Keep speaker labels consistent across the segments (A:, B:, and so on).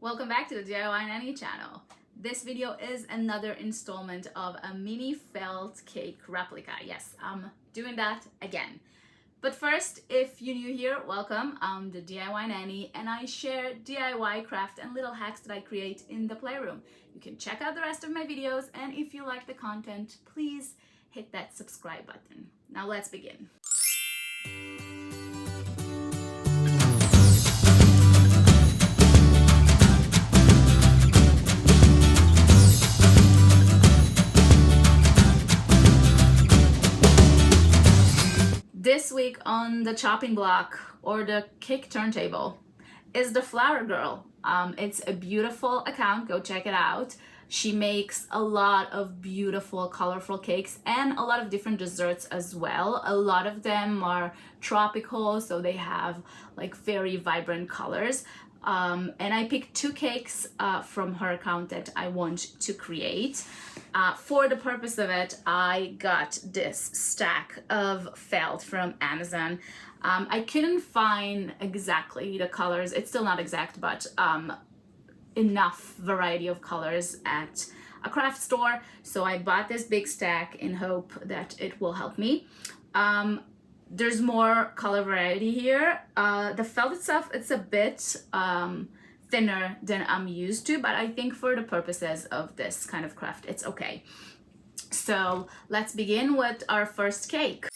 A: Welcome back to the DIYnanny channel. This video is another installment of a mini felt cake replica. Yes, I'm doing that again. But first, if you're new here, welcome. I'm the DIYnanny and I share DIY craft and little hacks that I create in the playroom. You can check out the rest of my videos, and if you like the content, please hit that subscribe button. Now let's begin. This week on the chopping block or the cake turntable is the Flower Girl. It's a beautiful account, go check it out. She makes a lot of beautiful, colorful cakes and a lot of different desserts as well. A lot of them are tropical, so they have like very vibrant colors. And I picked two cakes from her account that I want to create. For the purpose of it, I got this stack of felt from Amazon. I couldn't find exactly the colors. It's still not exact, but enough variety of colors at a craft store. So I bought this big stack in hope that it will help me. There's more color variety here. The felt itself, it's a bit thinner than I'm used to, but I think for the purposes of this kind of craft, it's okay. So let's begin with our first cake.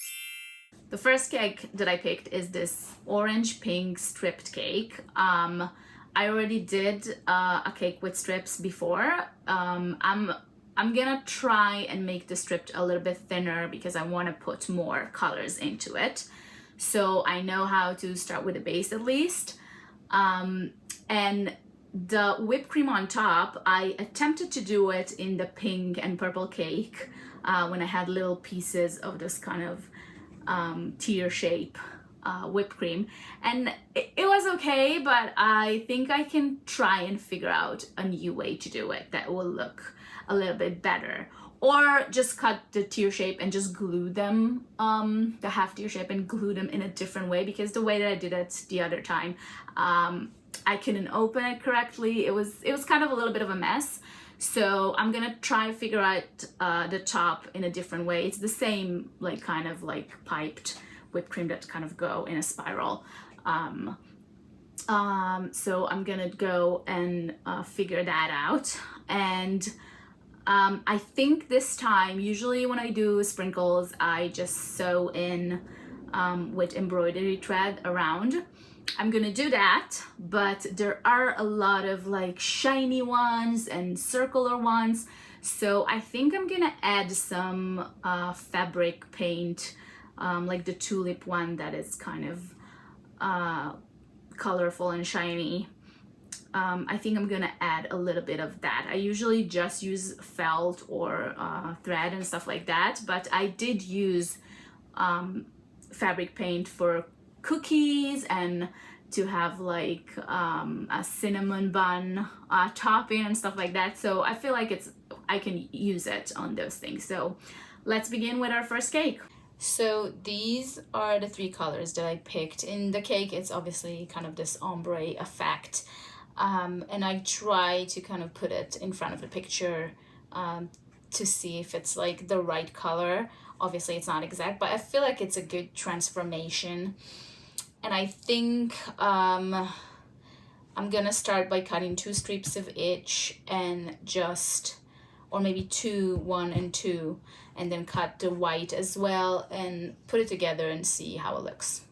A: The first cake that I picked is this orange pink stripped cake. I already did a cake with strips before. I'm gonna try and make the strip a little bit thinner because I want to put more colors into it. So I know how to start with the base at least. And the whipped cream on top, I attempted to do it in the pink and purple cake when I had little pieces of this kind of tear shape whipped cream, and it was okay, but I think I can try and figure out a new way to do it that will look a little bit better, or just cut the tear shape and just glue them, the half tear shape, and glue them in a different way, because the way that I did it the other time, I couldn't open it correctly. It was kind of a little bit of a mess. So I'm gonna try to figure out the top in a different way. It's the same like kind of like piped whipped cream that kind of go in a spiral. So I'm gonna go and figure that out. And I think this time, usually when I do sprinkles, I just sew in with embroidery thread around. I'm gonna do that, but there are a lot of like shiny ones and circular ones. So I think I'm gonna add some fabric paint, like the tulip one that is kind of colorful and shiny. I think I'm gonna add a little bit of that. I usually just use felt or thread and stuff like that, but I did use fabric paint for cookies and to have like a cinnamon bun topping and stuff like that. So I feel like I can use it on those things. So let's begin with our first cake. So these are the three colors that I picked. In the cake, it's obviously kind of this ombre effect. And I try to kind of put it in front of the picture to see if it's like the right color. Obviously it's not exact, but I feel like it's a good transformation. And I think I'm gonna start by cutting 2 strips of each and just, or maybe 2, 1 and 2, and then cut the white as well and put it together and see how it looks.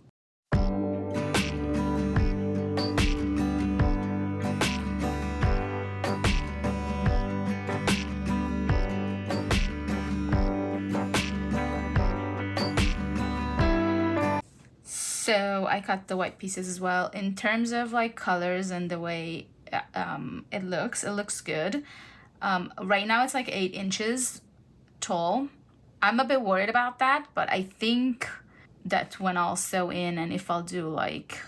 A: So I cut the white pieces as well. In terms of like colors and the way it looks good. Right now it's like 8 inches tall. I'm a bit worried about that, but I think that when I'll sew in, and if I'll do like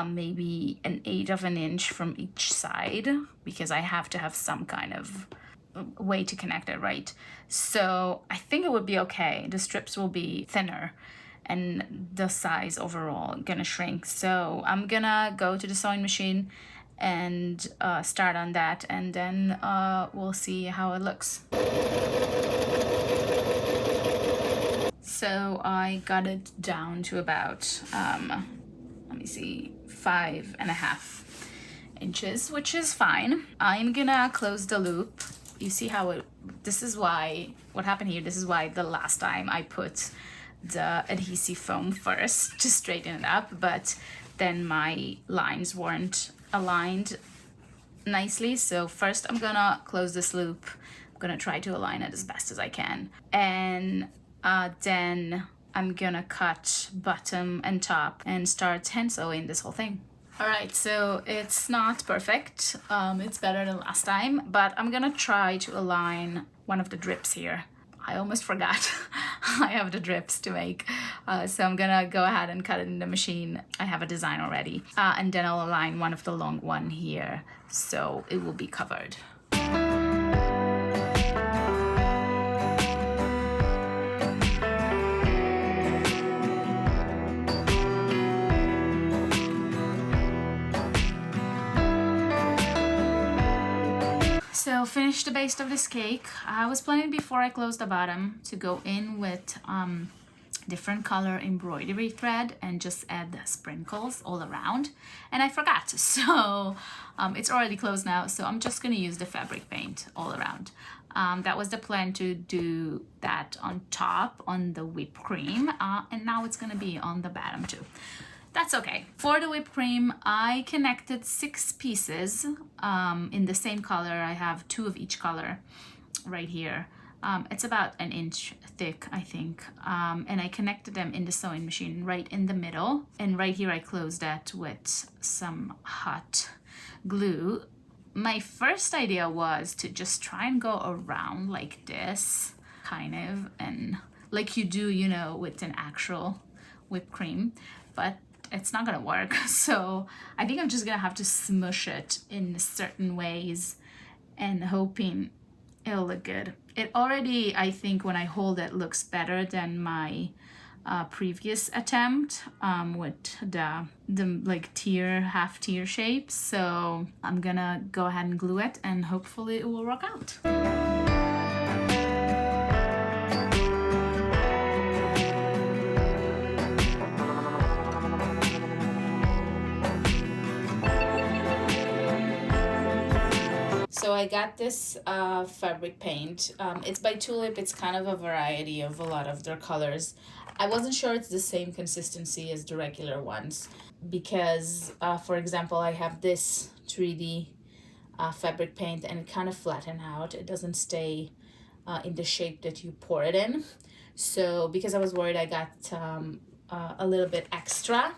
A: maybe 1/8 of an inch from each side, because I have to have some kind of way to connect it, right? So I think it would be okay. The strips will be thinner and the size overall gonna shrink. So I'm gonna go to the sewing machine and start on that, and then we'll see how it looks. So I got it down to about, let me see, 5.5 inches, which is fine. I'm gonna close the loop. You see how this is why, what happened here, this is why the last time I put the adhesive foam first to straighten it up, but then my lines weren't aligned nicely. So first I'm gonna close this loop. I'm gonna try to align it as best as I can. And then I'm gonna cut bottom and top and start hand sewing this whole thing. All right, so it's not perfect. It's better than last time, but I'm gonna try to align one of the drips here. I almost forgot I have the drips to make. So I'm gonna go ahead and cut it in the machine. I have a design already. And then I'll align one of the long one here, so it will be covered. So finish the base of this cake. I was planning before I closed the bottom to go in with different color embroidery thread and just add sprinkles all around, and I forgot. So it's already closed now, so I'm just gonna use the fabric paint all around. That was the plan, to do that on top on the whipped cream, and now it's gonna be on the bottom too. That's okay. For the whipped cream, I connected 6 pieces in the same color. I have 2 of each color right here. It's about 1 inch thick, I think. And I connected them in the sewing machine right in the middle. And right here I closed that with some hot glue. My first idea was to just try and go around like this, kind of, and like you do, you know, with an actual whipped cream. But it's not gonna work, so I think I'm just gonna have to smush it in certain ways and hoping it'll look good. It already, I think, when I hold it, looks better than my previous attempt with the like tier, half tier shapes. So I'm gonna go ahead and glue it, and hopefully it will work out. So I got this fabric paint. It's by Tulip. It's kind of a variety of a lot of their colors. I wasn't sure it's the same consistency as the regular ones because, for example, I have this 3D fabric paint and it kind of flatten out. It doesn't stay in the shape that you pour it in. So because I was worried, I got a little bit extra.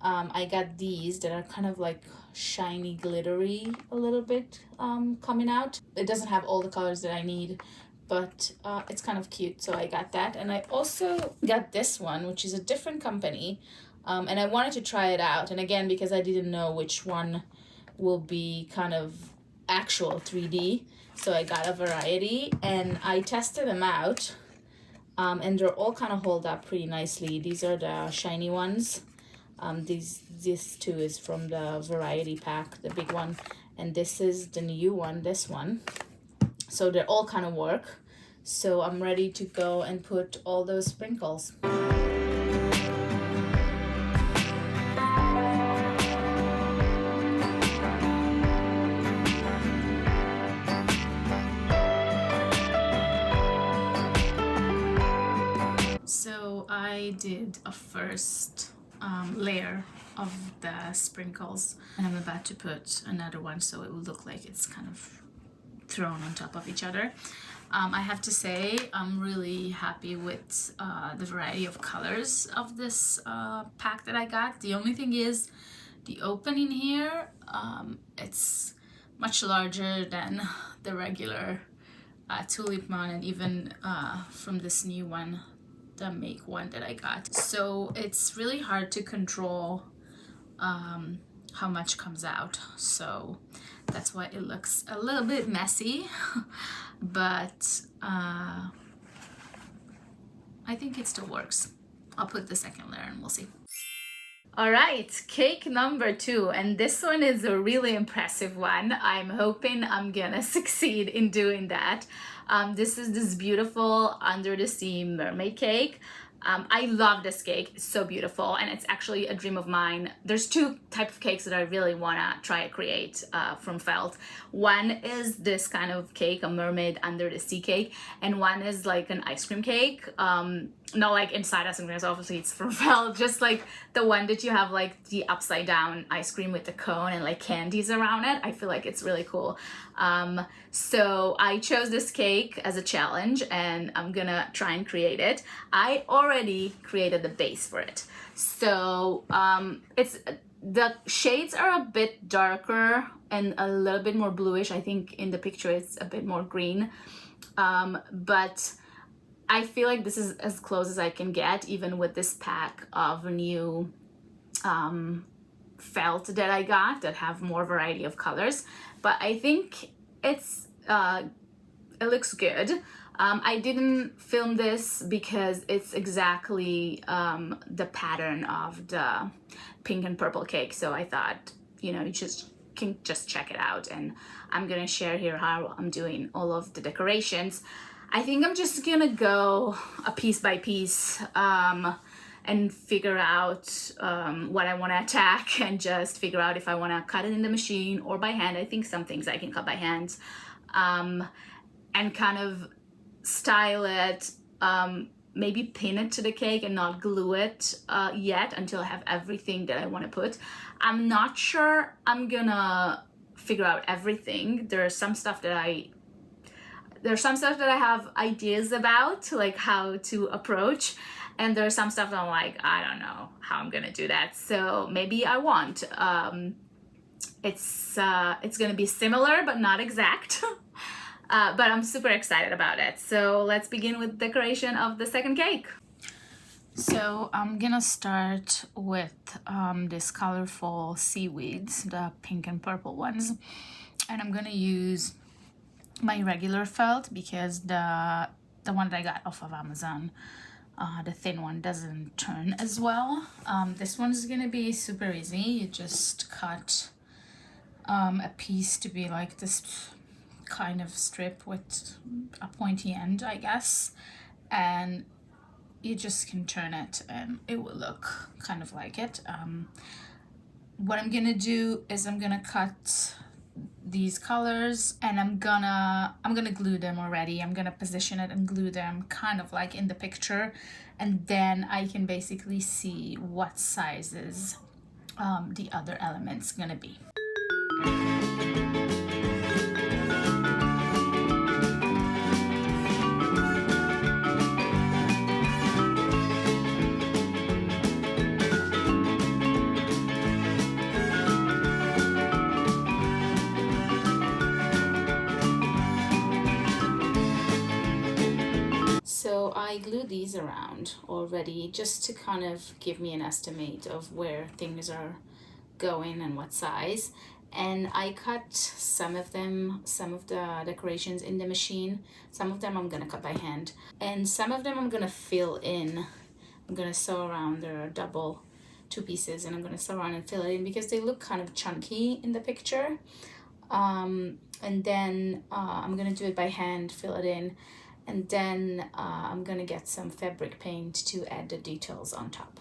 A: I got these that are kind of like shiny, glittery a little bit coming out. It doesn't have all the colors that I need, but it's kind of cute, so I got that. And I also got this one, which is a different company, and I wanted to try it out. And again, because I didn't know which one will be kind of actual 3D, so I got a variety and I tested them out, and they're all kind of hold up pretty nicely. These are the shiny ones. This too is from the variety pack, the big one, and this is the new one, this one. So they all kind of work. So I'm ready to go and put all those sprinkles. So I did a first layer of the sprinkles, and I'm about to put another one so it will look like it's kind of thrown on top of each other. I have to say I'm really happy with the variety of colors of this pack that I got. The only thing is the opening here, it's much larger than the regular Tulip one, and even from this new one, the Make one that I got. So it's really hard to control how much comes out, so that's why it looks a little bit messy. But I think it still works. I'll put the second layer and we'll see. All right, cake number 2, and this one is a really impressive one. I'm hoping I'm gonna succeed in doing that. This is this beautiful under the sea mermaid cake. I love this cake, it's so beautiful, and it's actually a dream of mine. There's two types of cakes that I really wanna try to create from felt. One is this kind of cake, a mermaid under the sea cake, and one is like an ice cream cake. Not like inside ice cream, because obviously it's from felt, just like the one that you have like the upside down ice cream with the cone and like candies around it. I feel like it's really cool. So I chose this cake as a challenge and I'm gonna try and create it. I already created the base for it. So the shades are a bit darker and a little bit more bluish. I think in the picture it's a bit more green. But I feel like this is as close as I can get, even with this pack of new felt that I got that have more variety of colors. But I think it looks good. I didn't film this because it's exactly the pattern of the pink and purple cake. So I thought, you know, you can just check it out, and I'm gonna share here how I'm doing all of the decorations. I think I'm just gonna go a piece by piece and figure out what I want to attack, and just figure out if I want to cut it in the machine or by hand. I think some things I can cut by hand, and kind of style it, maybe pin it to the cake and not glue it yet until I have everything that I want to put. I'm not sure I'm gonna figure out everything. There's some stuff that I have ideas about, like how to approach, and there's some stuff that I'm like, I don't know how I'm gonna do that. So maybe I won't. It's gonna be similar but not exact. But I'm super excited about it. So let's begin with decoration of the second cake. So I'm gonna start with these colorful seaweeds, the pink and purple ones, and I'm gonna use my regular felt because the one that I got off of Amazon, the thin one, doesn't turn as well. This one's gonna be super easy. You just cut a piece to be like this kind of strip with a pointy end, I guess, and you just can turn it and it will look kind of like it. What I'm gonna do is I'm gonna cut these colors, and I'm gonna glue them already. I'm gonna position it and glue them kind of like in the picture, and then I can basically see what sizes the other elements gonna be. So I glued these around already just to kind of give me an estimate of where things are going and what size. And I cut some of the decorations in the machine. Some of them I'm gonna cut by hand, and some of them I'm gonna fill in. I'm gonna sew around. They're double, two pieces, and I'm gonna sew around and fill it in because they look kind of chunky in the picture. And then I'm gonna do it by hand, fill it in, and then I'm gonna get some fabric paint to add the details on top.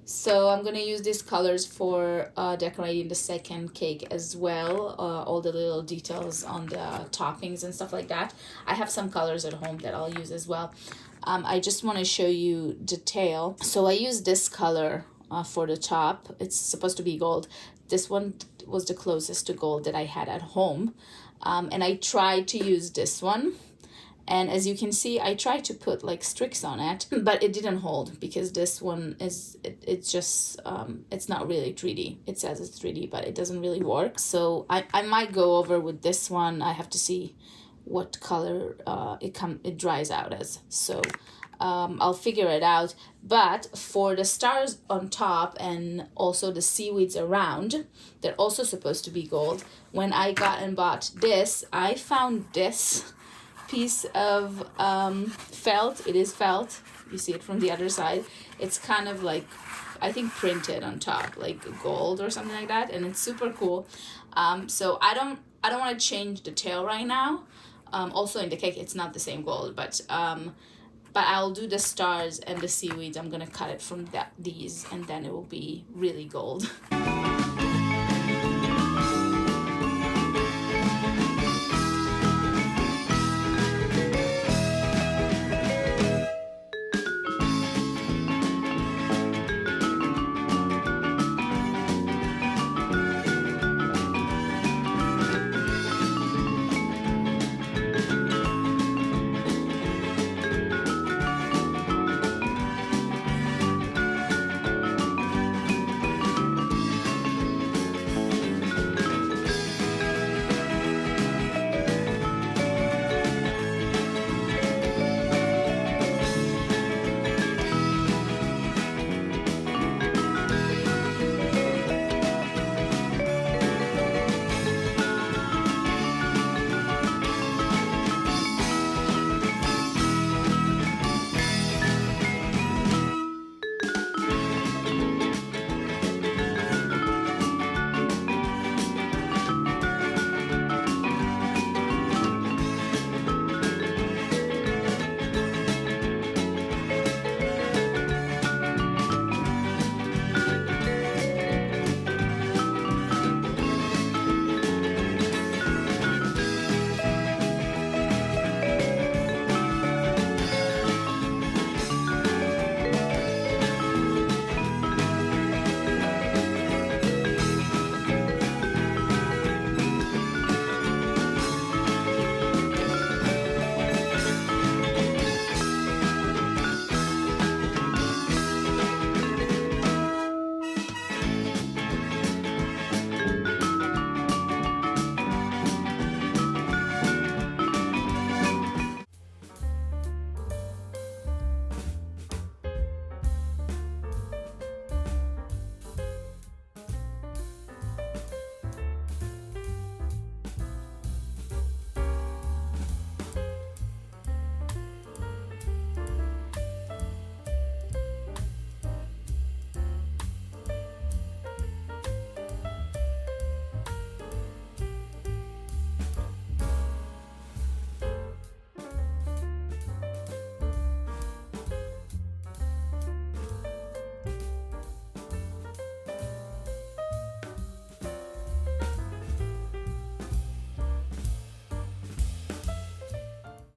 A: So I'm gonna use these colors for decorating the second cake as well, all the little details on the toppings and stuff like that. I have some colors at home that I'll use as well. I just want to show you detail. So I use this color for the top. It's supposed to be gold. This one was the closest to gold that I had at home. And I tried to use this one. And as you can see, I tried to put like streaks on it, but it didn't hold because this one is, it's just, it's not really 3D. It says it's 3D, but it doesn't really work. So I might go over with this one. I have to see what color it dries out as. So I'll figure it out. But for the stars on top and also the seaweeds around, they're also supposed to be gold. When I got and bought this, I found this piece of felt. It is felt. You see it from the other side. It's kind of like, I think, printed on top, like gold or something like that, and it's super cool. So I don't want to change the tail right now. Also in the cake, it's not the same gold, but I'll do the stars and the seaweeds. I'm gonna cut it from these, and then it will be really gold.